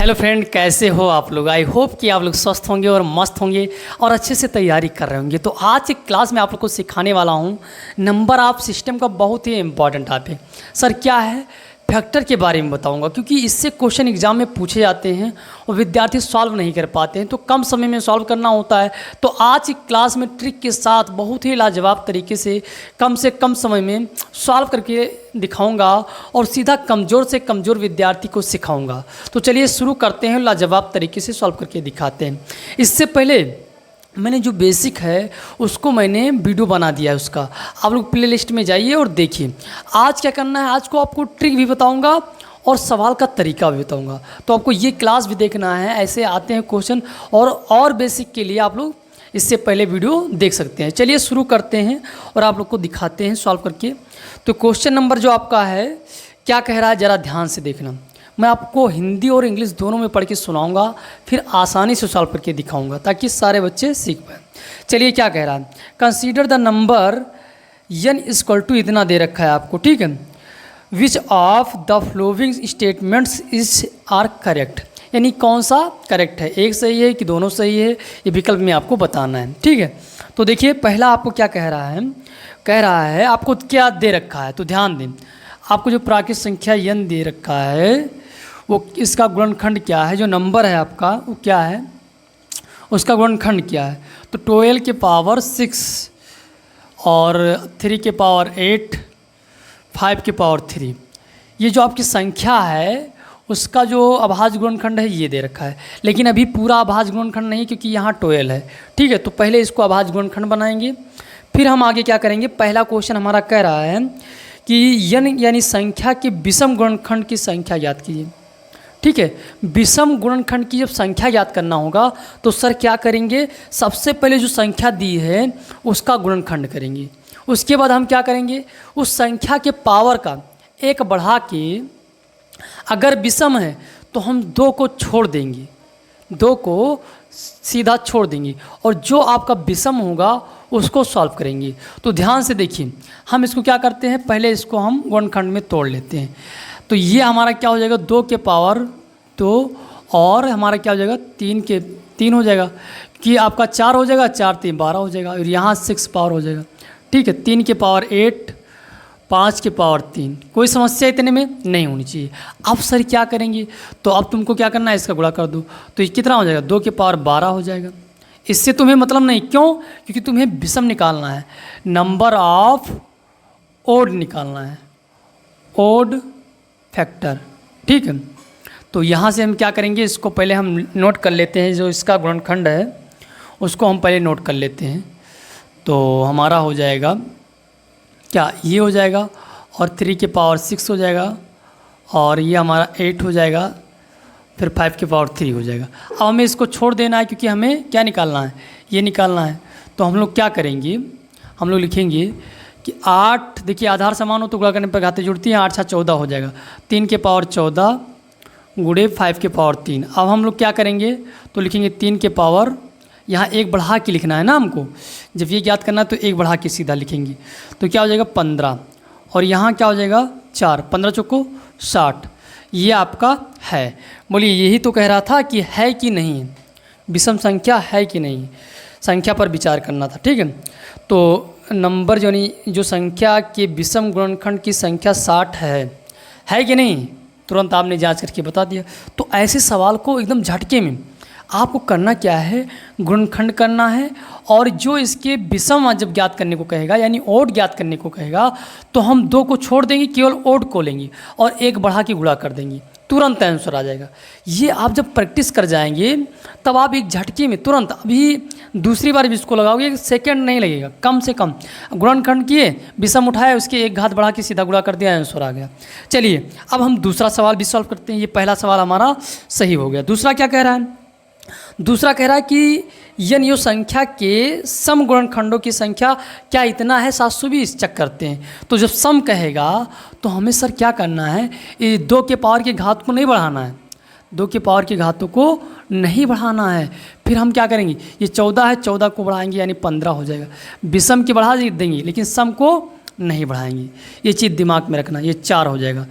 Hello friend, कैसे हो आप लोग। आई होप कि आप लोग स्वस्थ होंगे और मस्त होंगे और अच्छे से तैयारी कर रहे होंगे। तो आज की क्लास में आप लोग को सिखाने वाला हूँ नंबर ऑफ सिस्टम का बहुत ही इंपॉर्टेंट टॉपिक। सर क्या है, फैक्टर के बारे में बताऊंगा, क्योंकि इससे क्वेश्चन एग्जाम में पूछे जाते हैं और विद्यार्थी सॉल्व नहीं कर पाते हैं, तो कम समय में सॉल्व करना होता है। तो आज की क्लास में ट्रिक के साथ बहुत ही लाजवाब तरीके से कम समय में सॉल्व करके दिखाऊंगा और सीधा कमज़ोर से कमज़ोर विद्यार्थी को सिखाऊंगा। तो चलिए शुरू करते हैं, लाजवाब तरीके से सॉल्व करके दिखाते हैं। इससे पहले मैंने जो बेसिक है उसको मैंने वीडियो बना दिया है, उसका आप लोग प्ले लिस्ट में जाइए और देखिए। आज क्या करना है, आज को आपको ट्रिक भी बताऊंगा और सवाल का तरीका भी बताऊंगा, तो आपको ये क्लास भी देखना है। ऐसे आते हैं क्वेश्चन और बेसिक के लिए आप लोग इससे पहले वीडियो देख सकते हैं। चलिए शुरू करते हैं और आप लोग को दिखाते हैं सॉल्व करके। तो क्वेश्चन नंबर जो आपका है क्या कह रहा है, ज़रा ध्यान से देखना। मैं आपको हिंदी और इंग्लिश दोनों में पढ़ के सुनाऊंगा, फिर आसानी से सॉल्व करके दिखाऊंगा ताकि सारे बच्चे सीख पाएँ। चलिए क्या कह रहा है, consider the number n equal to इतना दे रखा है आपको, ठीक है। Which of the following statements is are correct, यानी कौन सा करेक्ट है, एक सही है कि दोनों सही है, ये विकल्प में आपको बताना है, ठीक है। तो देखिए पहला आपको क्या कह रहा है आपको क्या दे रखा है, तो ध्यान दें। आपको जो प्राकृत संख्या n दे रखा है वो इसका गुणनखंड क्या है, जो नंबर है आपका वो क्या है, उसका गुणनखंड क्या है। तो 12 के पावर 6 और 3 के पावर 8, 5 के पावर 3, ये जो आपकी संख्या है उसका जो अभाज्य गुणनखंड है ये दे रखा है। लेकिन अभी पूरा अभाज्य गुणनखंड नहीं, क्योंकि यहाँ 12 है, ठीक है। तो पहले इसको अभाज्य गुणनखंड बनाएंगे, फिर हम आगे क्या करेंगे। पहला क्वेश्चन हमारा कह रहा है कि n यानी संख्या के विषम गुणनखंड की संख्या ज्ञात कीजिए, ठीक है। विषम गुणनखंड की जब संख्या ज्ञात करना होगा तो सर क्या करेंगे, सबसे पहले जो संख्या दी है उसका गुणनखंड करेंगे। उसके बाद हम क्या करेंगे, उस संख्या के पावर का एक बढ़ा के, अगर विषम है तो हम 2 को छोड़ देंगे, 2 को सीधा छोड़ देंगे और जो आपका विषम होगा उसको सॉल्व करेंगे। तो ध्यान से देखिए, हम इसको क्या करते हैं, पहले इसको हम गुणनखंड में तोड़ लेते हैं। तो ये हमारा क्या हो जाएगा, 2 के पावर 2 और हमारा क्या हो जाएगा 3 हो जाएगा, कि आपका 4 हो जाएगा, 4 3 12 हो जाएगा, और यहाँ 6 पावर हो जाएगा, ठीक है। 3 के पावर 8, 5 के पावर 3, कोई समस्या इतने में नहीं होनी चाहिए। अब सर क्या करेंगे, तो अब तुमको क्या करना है, इसका गुणा कर दो, तो ये कितना हो जाएगा, 2 के पावर 12 हो जाएगा। इससे तुम्हें मतलब नहीं, क्यों, क्योंकि तुम्हें विषम निकालना है, नंबर ऑफ ओड निकालना है, ओड फैक्टर, ठीक है। तो यहाँ से हम क्या करेंगे, इसको पहले हम नोट कर लेते हैं, जो इसका गुणनखंड है उसको हम पहले नोट कर लेते हैं। तो हमारा हो जाएगा क्या, ये हो जाएगा और 3 के पावर 6 हो जाएगा और ये हमारा 8 हो जाएगा, फिर 5 के पावर 3 हो जाएगा। अब हमें इसको छोड़ देना है, क्योंकि हमें क्या निकालना है, ये निकालना है। तो हम लोग क्या करेंगे, हम लोग लिखेंगे कि 8, देखिए आधार समान हो तो गुणा करने पर घातें जुड़ती हैं, 8 6 14 हो जाएगा, 3 के पावर 14 गुणे 5 के पावर 3। अब हम लोग क्या करेंगे, तो लिखेंगे 3 के पावर, यहाँ एक बढ़ा के लिखना है ना हमको, जब ये ज्ञात करना है तो एक बढ़ा के सीधा लिखेंगे, तो क्या हो जाएगा 15, और यहाँ क्या हो जाएगा 4, 15 चौको 60। ये आपका है। बोलिए यही तो कह रहा था कि है कि नहीं, विषम संख्या है कि नहीं, संख्या पर विचार करना था, ठीक है। तो नंबर जो संख्या के विषम गुणनखंड की संख्या 60 है कि नहीं, तुरंत आपने जांच करके बता दिया। तो ऐसे सवाल को एकदम झटके में आपको करना क्या है, गुणनखंड करना है, और जो इसके विषम जब ज्ञात करने को कहेगा, यानी ओड ज्ञात करने को कहेगा, तो हम 2 को छोड़ देंगे, केवल ओड को लेंगे और एक बढ़ा के गुणा कर देंगे, तुरंत आंसर आ जाएगा। ये आप जब प्रैक्टिस कर जाएंगे तब आप एक झटके में तुरंत, अभी दूसरी बार भी इसको लगाओगे, 1 सेकेंड नहीं लगेगा, कम से कम गुणनखंड किए, विषम उठाया, उसके एक घात बढ़ा के सीधा गुणा कर दिया, आंसर आ गया। चलिए अब हम दूसरा सवाल भी सॉल्व करते हैं। ये पहला सवाल हमारा सही हो गया। दूसरा क्या कह रहा है, दूसरा कह रहा है कि यो संख्या के सम गुणनखंडों की संख्या क्या इतना है, 720, चेक करते हैं। तो जब सम कहेगा तो हमें सर क्या करना है, ये 2 के पावर के घात को नहीं बढ़ाना है, 2 के पावर के घातों को नहीं बढ़ाना है। फिर हम क्या करेंगे, ये 14 है, 14 को बढ़ाएंगे यानी 15 हो जाएगा। विषम की बढ़ा देंगे लेकिन सम को नहीं बढ़ाएंगे, ये चीज़ दिमाग में रखना। ये 4 हो जाएगा।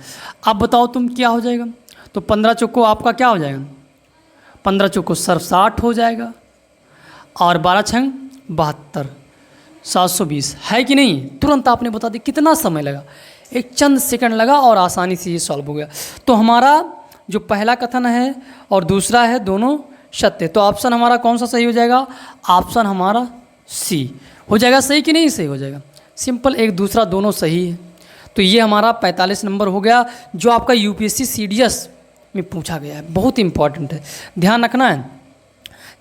अब बताओ तुम क्या हो जाएगा, तो 15 चौको आपका क्या हो जाएगा, 15 चौको 60 हो जाएगा, और 12 छंग 72, 720 है कि नहीं। तुरंत आपने बता दिया, कितना समय लगा, एक चंद सेकंड लगा और आसानी से ये सॉल्व हो गया। तो हमारा जो पहला कथन है और दूसरा है दोनों सत्य। तो ऑप्शन हमारा कौन सा सही हो जाएगा, ऑप्शन हमारा सी हो जाएगा। सही कि नहीं, सही हो जाएगा। सिंपल, एक दूसरा दोनों सही है। तो ये हमारा 45 नंबर हो गया, जो आपका यूपीएससी सीडीएस में पूछा गया है, बहुत इंपॉर्टेंट है, ध्यान रखना है।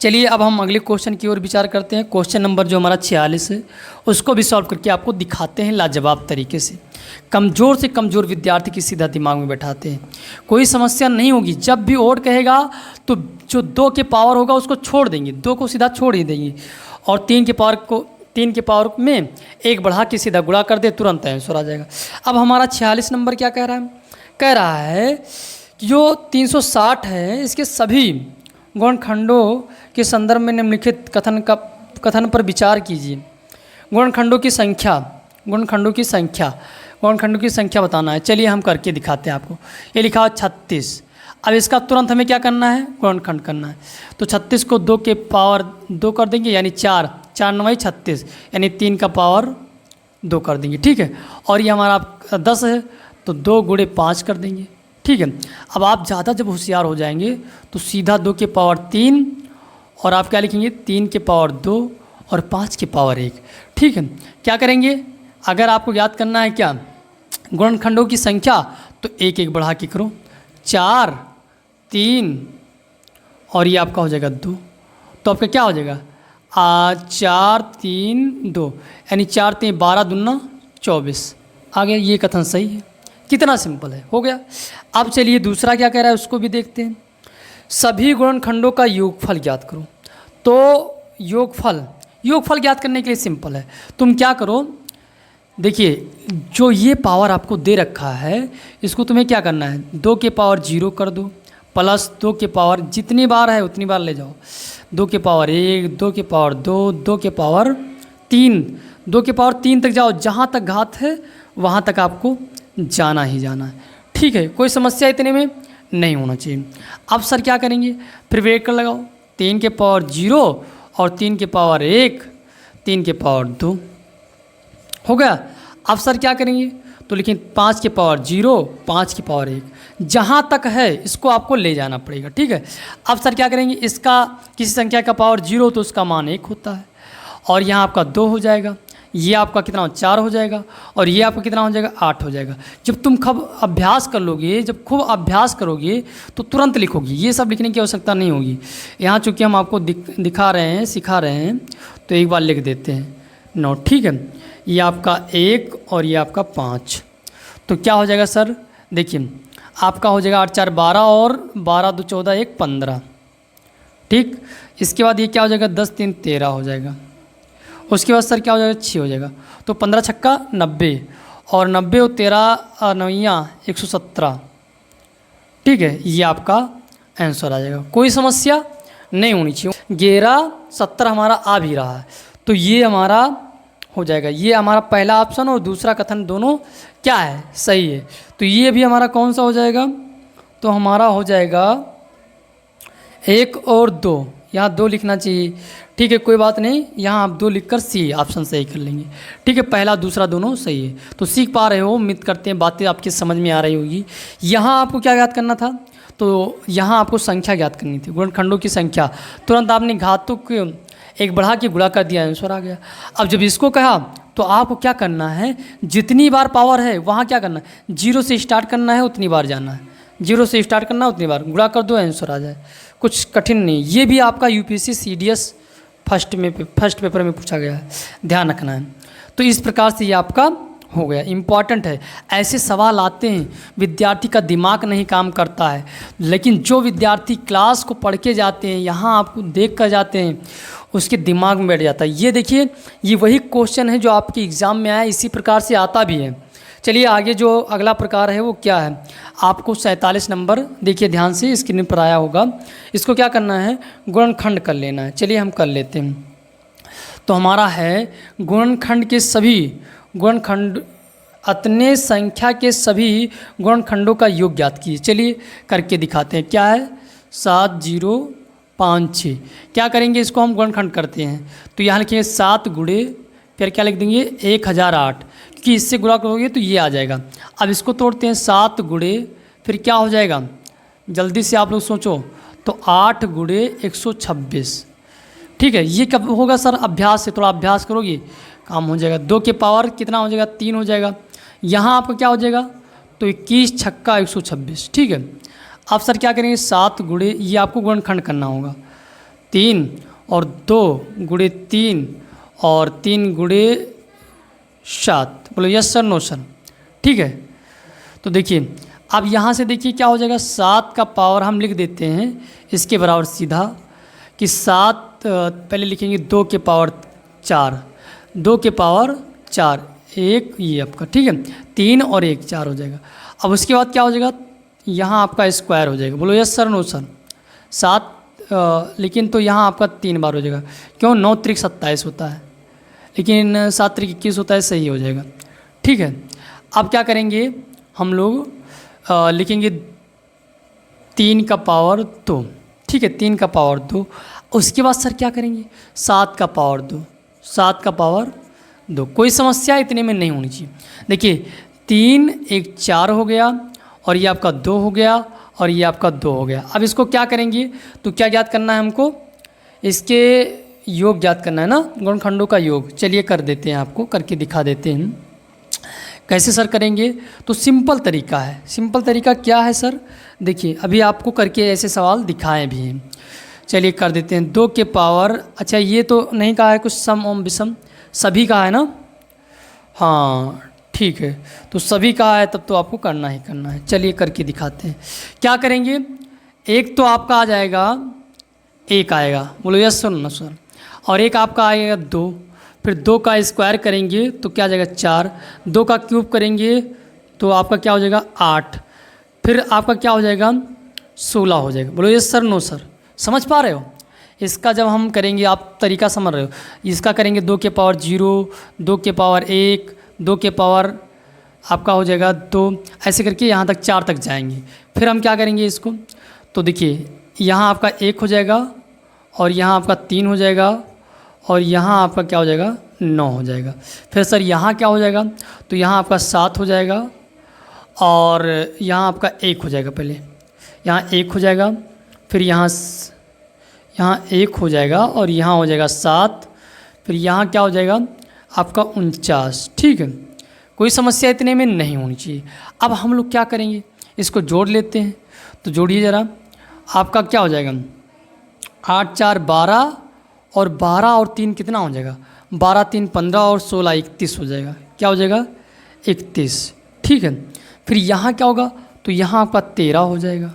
चलिए अब हम अगले क्वेश्चन की ओर विचार करते हैं। क्वेश्चन नंबर जो हमारा 46 है, उसको भी सॉल्व करके आपको दिखाते हैं लाजवाब तरीके से। कमज़ोर से कमज़ोर विद्यार्थी की सीधा दिमाग में बैठाते हैं, कोई समस्या नहीं होगी। जब भी ओड कहेगा तो जो 2 के पावर होगा उसको छोड़ देंगे, 2 को सीधा छोड़ ही देंगे, और 3 के पावर में 1 बढ़ा के सीधा गुणा कर दे, तुरंत आंसर आ जाएगा। अब हमारा 46 नंबर क्या कह रहा है, कह रहा है कि जो 360 है, इसके सभी गुणनखंडों के संदर्भ में निम्नलिखित कथन पर विचार कीजिए। गुणनखंडों की संख्या बताना है। चलिए हम करके दिखाते हैं आपको। ये लिखा हुआ 36। अब इसका तुरंत हमें क्या करना है, गुणनखंड करना है। तो 36 को 2 के पावर 2 कर देंगे, यानी 4 9 36, यानी 3 का पावर 2 कर देंगे, ठीक है। और ये हमारा 10 है, तो 2 गुणे 5 कर देंगे, ठीक है। अब आप ज़्यादा जब होशियार हो जाएंगे तो सीधा 2 के पावर 3, और आप क्या लिखेंगे, 3 के पावर 2 और 5 के पावर 1, ठीक है। क्या करेंगे, अगर आपको याद करना है क्या गुणनखंडों की संख्या, तो 1 1 बढ़ा के करो, 4 3 और ये आपका हो जाएगा 2। तो आपका क्या हो जाएगा, 4 3 2, यानी 4 3 12 दूना 24 आ गया। ये कथन सही है, कितना सिंपल है, हो गया। अब चलिए दूसरा क्या कह रहा है उसको भी देखते हैं। सभी गुणनखंडों का योगफल ज्ञात करो। तो योगफल ज्ञात करने के लिए सिंपल है, तुम क्या करो, देखिए जो ये पावर आपको दे रखा है, इसको तुम्हें क्या करना है, 2 के पावर 0 कर दो, प्लस 2 के पावर जितनी बार है उतनी बार ले जाओ, 2 के पावर 1, 2 के पावर 2, 2 के पावर 3, 2 के पावर 3 तक जाओ, जहाँ तक घात है वहाँ तक आपको जाना ही जाना है, ठीक है। कोई समस्या इतने में नहीं होना चाहिए। अब सर क्या करेंगे, फिर ब्रेक कर लगाओ, 3 के पावर 0 और 3 के पावर 1, 3 के पावर 2 हो गया। अब सर क्या करेंगे, तो लेकिन 5 के पावर 0, 5 के पावर 1, जहाँ तक है इसको आपको ले जाना पड़ेगा, ठीक है। अब सर क्या करेंगे, इसका किसी संख्या का पावर 0 तो उसका मान 1 होता है, और यहाँ आपका 2 हो जाएगा, ये आपका कितना 4 हो जाएगा, और ये आपका कितना हो जाएगा 8 हो जाएगा। जब तुम खूब अभ्यास कर लोगे, जब खूब अभ्यास करोगे तो तुरंत लिखोगे, ये सब लिखने की आवश्यकता नहीं होगी। यहाँ चूँकि हम आपको दिखा रहे हैं, सिखा रहे हैं, तो एक बार लिख देते हैं नोट, ठीक है। ये आपका 1 और ये आपका 5, तो क्या हो जाएगा सर, देखिए आपका हो जाएगा 8 4 12 और 12 2 14 1 15, ठीक। इसके बाद ये क्या हो जाएगा, 10 3 13 हो जाएगा। उसके बाद सर क्या हो जाएगा, 6 हो जाएगा। तो 15 छक्का 90, और 90 और 13 9 117, ठीक है। ये आपका आंसर आ जाएगा, कोई समस्या नहीं होनी चाहिए। 11 70 हमारा आ भी रहा है, तो ये हमारा हो जाएगा। ये हमारा पहला ऑप्शन और दूसरा कथन दोनों क्या है, सही है। तो ये भी हमारा कौन सा हो जाएगा, तो हमारा हो जाएगा 1 और 2, यहाँ 2 लिखना चाहिए, ठीक है, कोई बात नहीं, यहाँ आप 2 लिखकर सी ऑप्शन सही कर लेंगे, ठीक है। पहला दूसरा दोनों सही है। तो सीख पा रहे हो, उम्मीद करते हैं बातें आपकी समझ में आ रही होगी। यहाँ आपको क्या याद करना था, तो यहाँ आपको संख्या ज्ञात करनी थी, गुणनखंडों की संख्या। तुरंत आपने घातों को 1 बढ़ा के गुणा कर दिया, आंसर आ गया। अब जब इसको कहा तो आपको क्या करना है, जितनी बार पावर है वहाँ क्या करना है, 0 से स्टार्ट करना है, उतनी बार जाना है, 0 से स्टार्ट करना है, उतनी बार गुणा कर दो, आंसर आ जाए। कुछ कठिन नहीं, ये भी आपका यूपीएससी सीडीएस फर्स्ट पेपर में पूछा गया है, ध्यान रखना है। तो इस प्रकार से ये आपका हो गया, इम्पॉर्टेंट है। ऐसे सवाल आते हैं, विद्यार्थी का दिमाग नहीं काम करता है, लेकिन जो विद्यार्थी क्लास को पढ़ के जाते हैं, यहाँ आपको देख कर जाते हैं, उसके दिमाग में बैठ जाता है। ये देखिए, ये वही क्वेश्चन है जो आपके एग्ज़ाम में आया, इसी प्रकार से आता भी है। चलिए आगे जो अगला प्रकार है वो क्या है, आपको 47 नंबर देखिए ध्यान से, स्क्रीन पर आया होगा। इसको क्या करना है, गुणनखंड कर लेना है। चलिए हम कर लेते हैं। तो हमारा है गुणनखंड के सभी गुणनखंड, अतने संख्या के सभी गुणनखंडों का योग ज्ञात कीजिए। चलिए करके दिखाते हैं। क्या है, 7 0 5 6। क्या करेंगे, इसको हम गुणनखंड करते हैं तो यहाँ लिखेंगे 7 गुणे फिर क्या लिख देंगे 1008, क्योंकि इससे गुणा करोगे तो ये आ जाएगा। अब इसको तोड़ते हैं 7 गुणे फिर क्या हो जाएगा, जल्दी से आप लोग सोचो, तो 8 गुणे 126। ठीक है, ये कब होगा सर, अभ्यास से, थोड़ा अभ्यास करोगे काम हो जाएगा। 2 के पावर कितना हो जाएगा 3 हो जाएगा। यहाँ आपका क्या हो जाएगा, तो 21 छक्का 126। ठीक है, अब सर क्या करेंगे 7 गुणे, ये आपको गुणनखंड करना होगा, 3 और 2 गुणे 3 और 3 गुणे 7। बोलो यस सर नो सर। ठीक है, तो देखिए अब यहाँ से देखिए क्या हो जाएगा, 7 का पावर हम लिख देते हैं इसके बराबर सीधा कि 7 पहले लिखेंगे 2 के पावर 4, 2 के पावर 4 1 ये आपका, ठीक है, 3 और 1 4 हो जाएगा। अब उसके बाद क्या हो जाएगा, यहाँ आपका स्क्वायर हो जाएगा। बोलो यस सर नो सर। 7 लेकिन तो यहाँ आपका 3 बार हो जाएगा, क्यों, 9 त्रिक 27 होता है, लेकिन 7 त्रिक 21 होता है, सही हो जाएगा। ठीक है, अब क्या करेंगे हम लोग, लिखेंगे 3 का पावर 2। ठीक है, 3 का पावर 2। उसके बाद सर क्या करेंगे 7 का पावर 2, 7 का पावर 2। कोई समस्या इतने में नहीं होनी चाहिए। देखिए 3 1 4 हो गया और ये आपका 2 हो गया और ये आपका 2 हो गया। अब इसको क्या करेंगे, तो क्या ज्ञात करना है हमको, इसके योग ज्ञात करना है ना, गुणनखंडों का योग। चलिए कर देते हैं, आपको करके दिखा देते हैं कैसे सर करेंगे। तो सिंपल तरीका है। सिंपल तरीका क्या है सर, देखिए अभी आपको करके ऐसे सवाल दिखाए भी हैं। चलिए कर देते हैं। 2 के पावर, अच्छा ये तो नहीं कहा है कुछ सम ओम विषम, सभी कहा है ना, हाँ ठीक है, तो सभी कहा है तब तो आपको करना ही करना है। चलिए करके दिखाते हैं। क्या करेंगे, एक तो आपका आ जाएगा 1 आएगा, बोलो यस सर ना सर, और एक आपका आएगा 2, फिर 2 का स्क्वायर करेंगे तो क्या आ जाएगा 4, 2 का क्यूब करेंगे तो आपका क्या हो जाएगा 8, फिर आपका क्या हो जाएगा 16 हो जाएगा। बोलो यस सर नो सर। समझ पा रहे हो, इसका जब हम करेंगे, आप तरीका समझ रहे हो, इसका करेंगे 2 के पावर 0, 2 के पावर 1, 2 के पावर आपका हो जाएगा 2, ऐसे करके यहाँ तक 4 तक जाएंगे। फिर हम क्या करेंगे इसको, तो देखिए यहाँ आपका 1 हो जाएगा और यहाँ आपका 3 हो जाएगा और यहाँ आपका क्या हो जाएगा 9 हो जाएगा। फिर सर यहाँ क्या हो जाएगा, तो यहाँ आपका 7 हो जाएगा और यहाँ आपका 1 हो जाएगा, पहले यहाँ 1 हो जाएगा, फिर यहाँ 1 हो जाएगा और यहाँ हो जाएगा 7, फिर यहाँ क्या हो जाएगा आपका 49। ठीक है, कोई समस्या इतने में नहीं होनी चाहिए। अब हम लोग क्या करेंगे, इसको जोड़ लेते हैं, तो जोड़िए ज़रा, आपका क्या हो जाएगा 8 4 12 और 12 और 3 कितना हो जाएगा, 12 3 15 और 16 31 हो जाएगा। क्या हो जाएगा 31। ठीक है, फिर यहाँ क्या होगा, तो यहाँ आपका 13 हो जाएगा।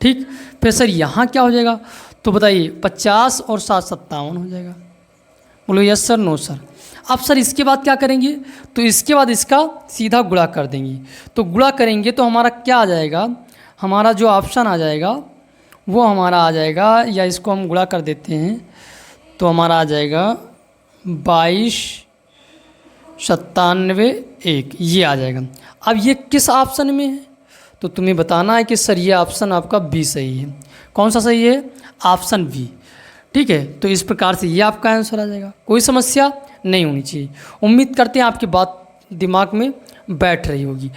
ठीक, फिर सर यहाँ क्या हो जाएगा, तो बताइए 50 और 7 57 हो जाएगा। बोलो यस सर नो सर। अब सर इसके बाद क्या करेंगे, तो इसके बाद इसका सीधा गुणा कर देंगे। तो गुणा करेंगे तो हमारा क्या आ जाएगा, हमारा जो ऑप्शन आ जाएगा वो हमारा आ जाएगा, या इसको हम गुणा कर देते हैं तो हमारा आ जाएगा 22 97 1, ये आ जाएगा। अब ये किस ऑप्शन में है, तो तुम्हें बताना है कि सर ये ऑप्शन आपका बी सही है। कौन सा सही है, ऑप्शन बी। ठीक है, तो इस प्रकार से ये आपका आंसर आ जाएगा। कोई समस्या नहीं होनी चाहिए। उम्मीद करते हैं आपकी बात दिमाग में बैठ रही होगी।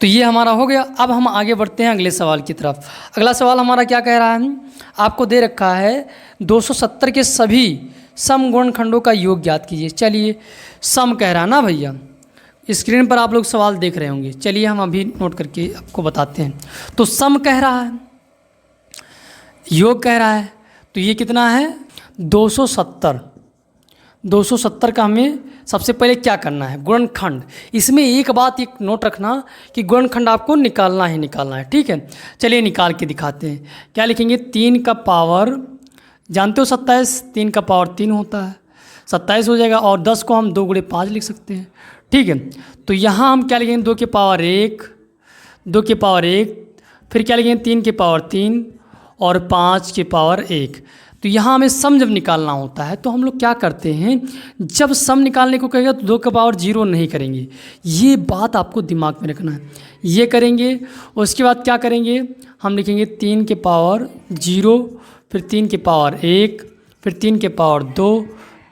तो ये हमारा हो गया। अब हम आगे बढ़ते हैं अगले सवाल की तरफ। अगला सवाल हमारा क्या कह रहा है, आपको दे रखा है 270 के सभी सम गुणनखंडों का योग ज्ञात कीजिए। चलिए सम कह रहा है ना भैया, स्क्रीन पर आप लोग सवाल देख रहे होंगे। चलिए हम अभी नोट करके आपको बताते हैं। तो सम कह रहा है, योग कह रहा है, तो ये कितना है 270। 270 का हमें सबसे पहले क्या करना है, गुणनखंड। इसमें एक बात एक नोट रखना कि गुणनखंड आपको निकालना ही निकालना है। ठीक है, चलिए निकाल के दिखाते हैं। क्या लिखेंगे, 3 का पावर, जानते हो 27, 3 का पावर 3 होता है, 27 हो जाएगा। और 10 को हम 2 गुणे 5 लिख सकते हैं। ठीक है, तो यहाँ हम क्या लिखेंगे 2 के पावर 1, 2 के पावर 1, फिर क्या लिखेंगे 3 के पावर 3 और 5 के पावर 1। तो यहाँ हमें सम जब निकालना होता है तो हम लोग क्या करते हैं, जब सम निकालने को कहेगा तो 2 का पावर 0 नहीं करेंगे। ये बात आपको दिमाग में रखना है। ये करेंगे, उसके बाद क्या करेंगे, हम लिखेंगे 3 के पावर 0, फिर 3 की पावर 1, फिर 3 की पावर 2,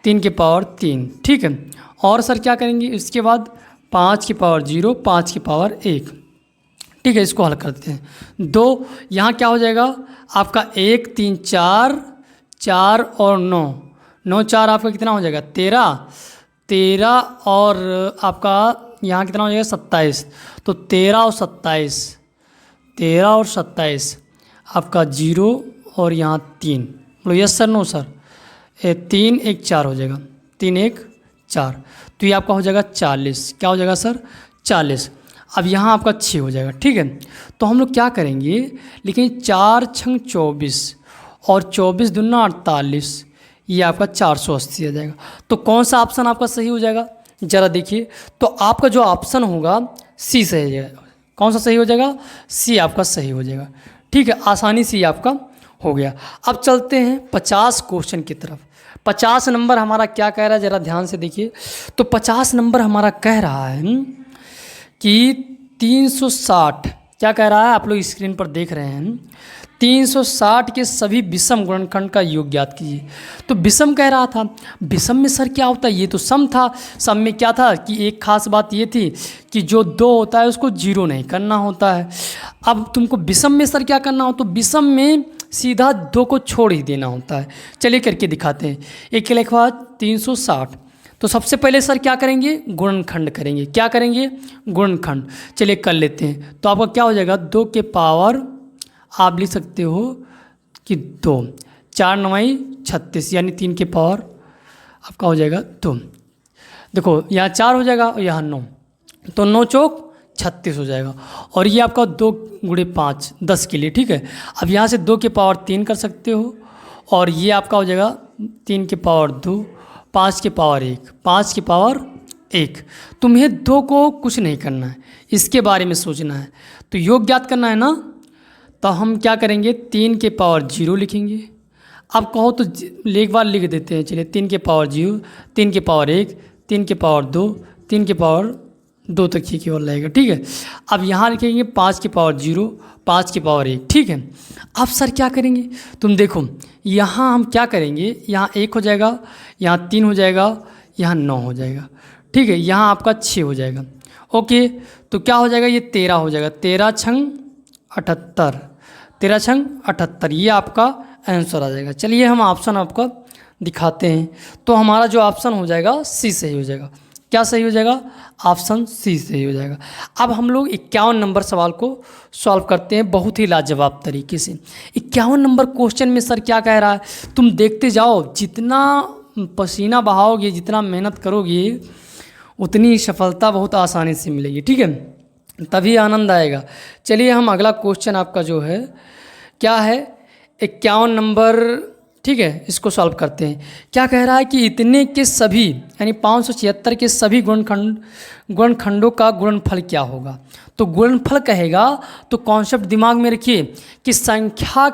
3 की पावर 3, ठीक है। और सर क्या करेंगे इसके बाद 5 की पावर 0, 5 की पावर 1, ठीक है। इसको हल करते हैं। 2 यहाँ क्या हो जाएगा आपका 1 3 4, 4 और 9, 9 4 आपका कितना हो जाएगा 13, 13 और आपका यहाँ कितना हो जाएगा 27। तो 13 और 27, 13 और 27 आपका 0 और यहाँ 3, बोलो यस सर नो सर, 3 1 4 हो जाएगा, 3 1 4, तो ये आपका हो जाएगा 40। क्या हो जाएगा सर 40। अब यहाँ आपका 6 हो जाएगा, ठीक है। तो हम लोग क्या करेंगे, लेकिन 4 छंग 24 और 24 दूना 48, ये आपका 480 आ जाएगा। तो कौन सा ऑप्शन आपका सही हो जाएगा ज़रा देखिए। तो आपका जो ऑप्शन होगा सी सही हो जाएगा। कौन सा सही हो जाएगा, सी आपका सही हो जाएगा, ठीक है। आसानी से आपका हो गया। अब चलते हैं 50 क्वेश्चन की तरफ। 50 नंबर हमारा क्या कह रहा है ज़रा ध्यान से देखिए। तो 50 नंबर हमारा कह रहा है कि 360, क्या कह रहा है आप लोग स्क्रीन पर देख रहे हैं, 360 के सभी विषम गुणनखंड का योग ज्ञात कीजिए। तो विषम कह रहा था, विषम में सर क्या होता है, ये तो सम था। सम में क्या था कि एक खास बात ये थी कि जो 2 होता है उसको 0 नहीं करना होता है। अब तुमको विषम में सर क्या करना हो, तो विषम में सीधा 2 को छोड़ ही देना होता है। चलिए करके दिखाते हैं। एक के लिखवा 360, तो सबसे पहले सर क्या करेंगे, गुणनखंड करेंगे। क्या करेंगे, गुणनखंड। चलिए कर लेते हैं। तो आपका क्या हो जाएगा 2 के पावर आप लिख सकते हो कि 2, 4 9 36, यानी 3 के पावर आपका हो जाएगा 2। देखो यहाँ 4 हो जाएगा और यहाँ 9, तो 9 चौक 36 हो जाएगा। और ये आपका 2 गुणे 5 10 के लिए, ठीक है। अब यहाँ से 2 के पावर 3 कर सकते हो, और ये आपका हो जाएगा 3 के पावर 2, 5 के पावर 1, 5 के पावर 1। तुम्हें 2 को कुछ नहीं करना है, इसके बारे में सोचना है। तो योग ज्ञात करना है ना, तो हम क्या करेंगे 3 के पावर 0 लिखेंगे। अब कहो तो एक बार लिख देते हैं। चलिए 3 के पावर 0, 3 के पावर 1, 3 के पावर 2, 3 के पावर 2 तक ही केवल रहेगा, ठीक है। अब यहाँ लिखेंगे 5 के पावर 0, 5 के पावर 1, ठीक है। अब सर क्या करेंगे, तुम देखो यहाँ हम क्या करेंगे, यहाँ 1 हो जाएगा, यहाँ 3 हो जाएगा, यहाँ 9 हो जाएगा, ठीक है। यहाँ आपका 6 हो जाएगा, ओके। तो क्या हो जाएगा, ये 13 हो जाएगा, 13 छंग 78, 13 छंग 78, ये आपका आंसर आ जाएगा। चलिए हम ऑप्शन आपका दिखाते हैं। तो हमारा जो ऑप्शन हो जाएगा सी सही हो जाएगा। क्या सही हो जाएगा, ऑप्शन सी सही हो जाएगा। अब हम लोग 51 नंबर सवाल को सॉल्व करते हैं बहुत ही लाजवाब तरीके से। 51 नंबर क्वेश्चन में सर क्या कह रहा है, तुम देखते जाओ, जितना पसीना बहाओगे, जितना मेहनत करोगे, उतनी सफलता बहुत आसानी से मिलेगी, ठीक है, तभी आनंद आएगा। चलिए हम अगला क्वेश्चन आपका जो है क्या है 51 नंबर, ठीक है, इसको सॉल्व करते हैं। क्या कह रहा है कि इतने के सभी यानी 576 के सभी गुणनखंडों का गुणनफल क्या होगा। तो गुणनफल कहेगा तो कॉन्सेप्ट दिमाग में रखिए कि संख्या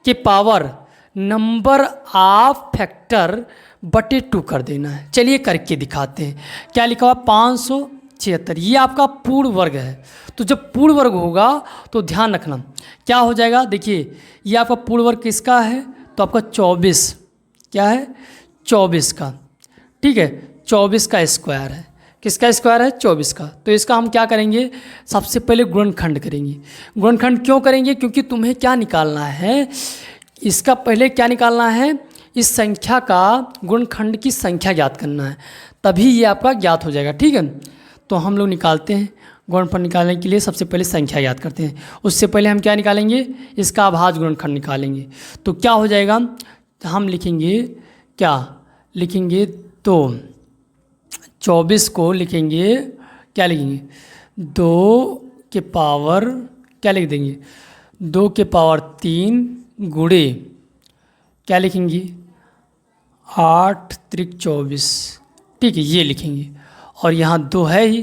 के पावर नंबर ऑफ फैक्टर बटे 2 कर देना है। चलिए करके दिखाते हैं। क्या लिखा हुआ 576, ये आपका पूर्ण वर्ग है। तो जब पूर्ण वर्ग होगा तो ध्यान रखना क्या हो जाएगा, देखिए ये आपका पूर्ण वर्ग किसका है, तो आपका 24, क्या है 24 का, ठीक है, 24 का स्क्वायर है। किसका स्क्वायर है, 24 का। तो इसका हम क्या करेंगे, सबसे पहले गुणनखंड करेंगे। गुणनखंड क्यों करेंगे, क्योंकि तुम्हें क्या निकालना है, इसका पहले क्या निकालना है, इस संख्या का गुणनखंड की संख्या ज्ञात करना है, तभी ये आपका ज्ञात हो जाएगा, ठीक है। तो हम लोग निकालते हैं, गुणनफल निकालने के लिए सबसे पहले संख्या याद करते हैं। उससे पहले हम क्या निकालेंगे, इसका अभाज्य गुणनखंड निकालेंगे। तो क्या हो जाएगा, हम लिखेंगे, क्या लिखेंगे, तो 24 को लिखेंगे, क्या लिखेंगे 2 के पावर, क्या लिख देंगे 2 के पावर 3 गुणे, क्या लिखेंगे 8 त्रिक 24, ठीक है, ये लिखेंगे। और यहाँ 2 है ही,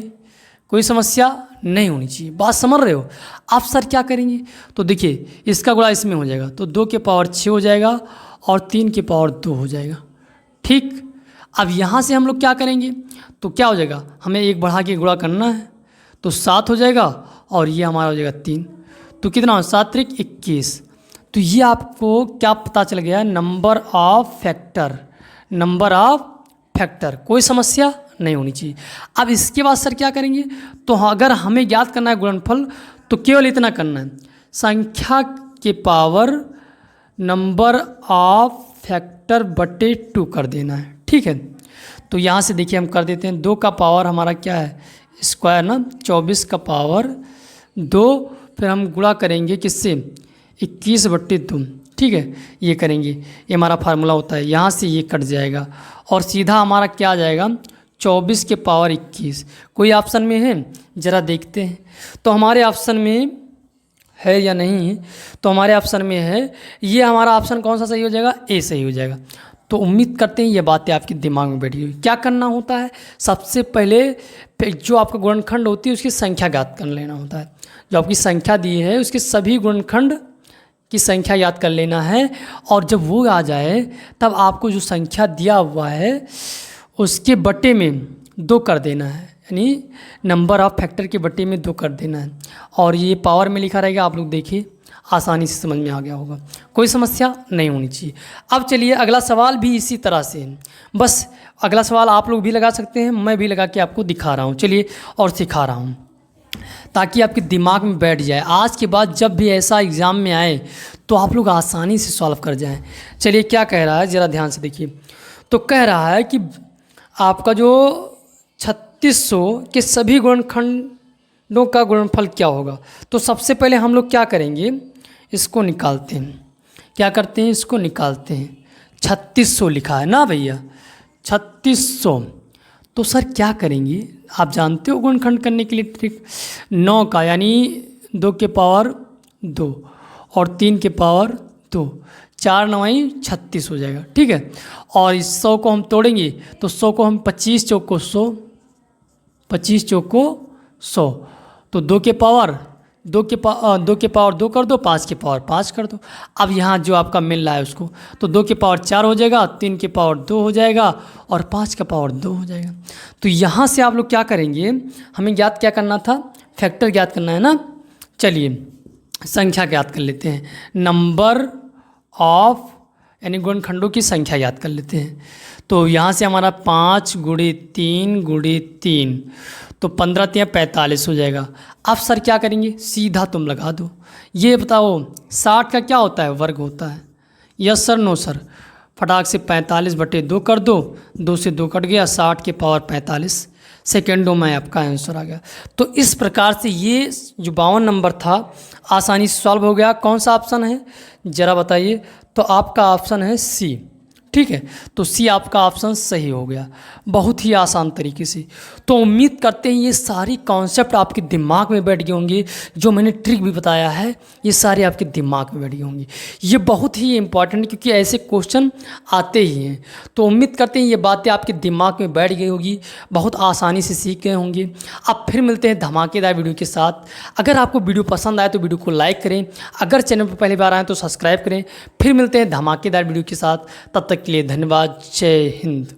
कोई समस्या नहीं होनी चाहिए, बात समझ रहे हो आप। सर क्या करेंगे, तो देखिए इसका गुणा इसमें हो जाएगा, तो 2 के पावर 6 हो जाएगा और 3 के पावर 2 हो जाएगा, ठीक। अब यहाँ से हम लोग क्या करेंगे, तो क्या हो जाएगा, हमें एक बढ़ा के गुणा करना है, तो 7 हो जाएगा और ये हमारा हो जाएगा 3, तो कितना 7 त्रिक 21, तो ये आपको क्या पता चल गया, number of factor, number of factor, कोई समस्या नहीं होनी चाहिए। अब इसके बाद सर क्या करेंगे, तो अगर हमें ज्ञात करना है गुणनफल तो केवल इतना करना है, संख्या के पावर नंबर ऑफ फैक्टर बटे 2 कर देना है, ठीक है। तो यहाँ से देखिए हम कर देते हैं, 2 का पावर हमारा क्या है स्क्वायर ना, 24 का पावर 2, फिर हम गुणा करेंगे किससे 21 बट्टे 2, ठीक है। ये करेंगे, ये हमारा फार्मूला होता है, यहाँ से ये कट जाएगा और सीधा हमारा क्या आ जाएगा 24 के पावर 21। कोई ऑप्शन में है, ज़रा देखते हैं तो हमारे ऑप्शन में है या नहीं है। तो हमारे ऑप्शन में है, ये हमारा ऑप्शन कौन सा सही हो जाएगा, ए सही हो जाएगा। तो उम्मीद करते हैं ये बातें आपके दिमाग में बैठी हुई। क्या करना होता है, सबसे पहले जो आपका गुणनखंड होती है उसकी संख्या ज्ञात कर लेना होता है। जो आपकी संख्या दी है उसके सभी गुणनखंड की संख्या याद कर लेना है, और जब वो आ जाए तब आपको जो संख्या दिया हुआ है उसके बटे में 2 कर देना है, यानी नंबर ऑफ फैक्टर के बटे में 2 कर देना है। और ये पावर में लिखा रहेगा, आप लोग देखिए आसानी से समझ में आ गया होगा, कोई समस्या नहीं होनी चाहिए। अब चलिए अगला सवाल भी इसी तरह से है, बस अगला सवाल आप लोग भी लगा सकते हैं, मैं भी लगा के आपको दिखा रहा हूँ, चलिए और सिखा रहा हूँ ताकि आपके दिमाग में बैठ जाए। आज के बाद जब भी ऐसा एग्ज़ाम में आए तो आप लोग आसानी से सॉल्व कर जाएं। चलिए क्या कह रहा है ज़रा ध्यान से देखिए। तो कह रहा है कि आपका जो 3600 के सभी गुणनखंडों का गुणनफल क्या होगा। तो सबसे पहले हम लोग क्या करेंगे, इसको निकालते हैं। क्या करते हैं, इसको निकालते हैं। 3600 लिखा है ना भैया, 3600। तो सर क्या करेंगे, आप जानते हो गुणनखंड करने के लिए ट्रिक, 9 का यानी 2 के पावर 2 और 3 के पावर 2, 4 9 36 हो जाएगा, ठीक है। और इस 100 को हम तोड़ेंगे तो 100 को हम 25 चौक को 100, 25 चौक को 100, तो 2 के पावर 2 कर दो, 5 के पावर 5 कर दो। अब यहाँ जो आपका मिल रहा है उसको, तो 2 के पावर 4 हो जाएगा, 3 के पावर 2 हो जाएगा और 5 का पावर 2 हो जाएगा। तो यहाँ से आप लोग क्या करेंगे, हमें ज्ञात क्या करना था, फैक्टर ज्ञात करना है ना। चलिए संख्या ज्ञात कर लेते हैं, नंबर ऑफ यानी गुणनखंडों की संख्या याद कर लेते हैं। तो यहाँ से हमारा 5 गुणे 3 तो 15 3 45 हो जाएगा। अब सर क्या करेंगे, सीधा तुम लगा दो। ये बताओ 60 का क्या होता है, वर्ग होता है। Yes sir, no sir. फटाक से 45 बटे 2 कर दो, 2 से 2 कट गया, 60 के पावर 45 सेकेंडों में आपका आंसर आ गया। तो इस प्रकार से ये जो 52 नंबर था आसानी से सॉल्व हो गया। कौन सा ऑप्शन है ज़रा बताइए। तो आपका ऑप्शन है सी, ठीक है। तो सी आपका ऑप्शन सही हो गया, बहुत ही आसान तरीके से। तो उम्मीद करते हैं ये सारी कॉन्सेप्ट आपके दिमाग में बैठ गए होंगे, जो मैंने ट्रिक भी बताया है ये सारे आपके दिमाग में बैठ गए होंगे। ये बहुत ही इंपॉर्टेंट, क्योंकि ऐसे क्वेश्चन आते ही हैं। तो उम्मीद करते हैं ये बातें आपके दिमाग में बैठ गई होगी, बहुत आसानी से सीख गए होंगे। अब फिर मिलते हैं धमाकेदार वीडियो के साथ। अगर आपको वीडियो पसंद आए तो वीडियो को लाइक करें, अगर चैनल पर पहली बार आए तो सब्सक्राइब करें। फिर मिलते हैं धमाकेदार वीडियो के साथ, तब तक के लिए धन्यवाद। जय हिंद।